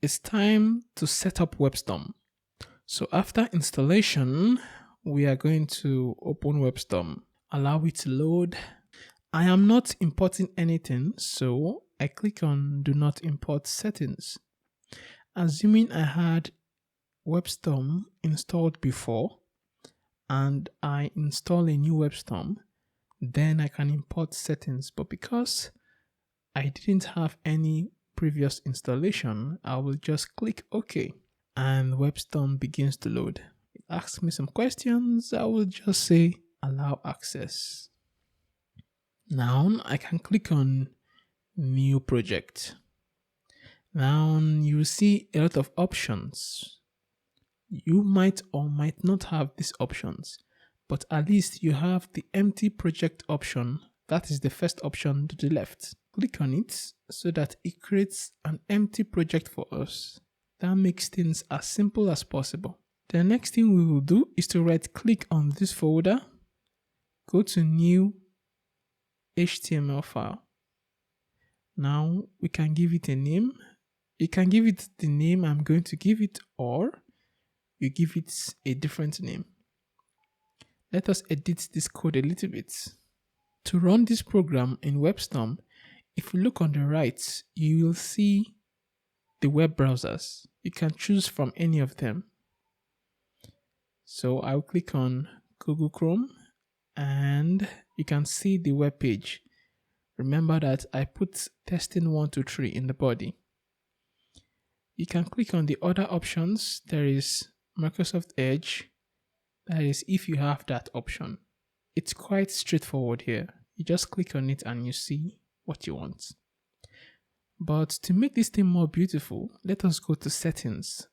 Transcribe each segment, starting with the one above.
it's time to set up WebStorm. So after installation, we are going to open WebStorm, allow it to load. I am not importing anything, so I click on Do Not Import Settings. Assuming I had WebStorm installed before and I install a new WebStorm, then I can import settings. But because I didn't have any previous installation, I will just click OK and WebStorm begins to load. It asks me some questions. I will just say allow access. Now I can click on new project. Now you see a lot of options. You might or might not have these options, but at least you have the empty project option. That is the first option to the left. Click on it so that it creates an empty project for us. That makes things as simple as possible. The next thing we will do is to right click on this folder, go to new HTML file. Now we can give it a name. You can give it the name I'm going to give it, or you give it a different name. Let us edit this code a little bit. To run this program in WebStorm, if you look on the right, you will see the web browsers. You can choose from any of them. So I'll click on Google Chrome and you can see the web page. Remember that I put testing 1, 2, 3 in the body. You can click on the other options. There is Microsoft Edge. That is if you have that option. It's quite straightforward here. You just click on it and you see what you want. But to make this thing more beautiful, let us go to settings.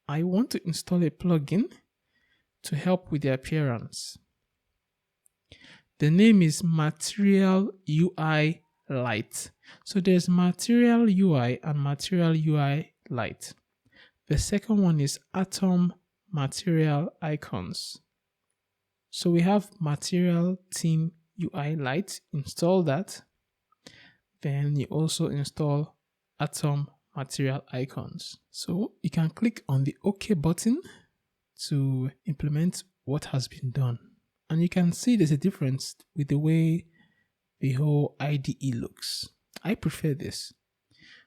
I want to install a plugin to help with the appearance. The name is Material UI Lite. So there's Material UI and Material UI Lite. The second one is Atom Material Icons. So we have Material Theme UI Lite. Install that. Then you also install Atom Material Icons. So you can click on the OK button to implement what has been done. And you can see there's a difference with the way the whole IDE looks. I prefer this.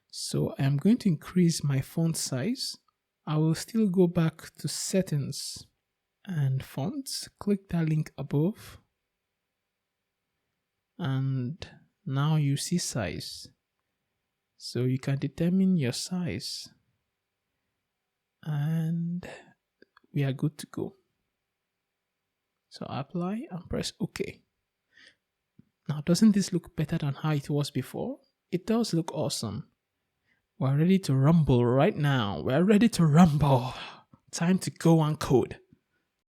So I'm going to increase my font size. I will still go back to settings and fonts. Click that link above. And now you see size. So you can determine your size. And we are good to go. So apply and press OK. Now, doesn't this look better than how it was before? It does look awesome. We're ready to rumble right now. We're ready to rumble. Time to go and code.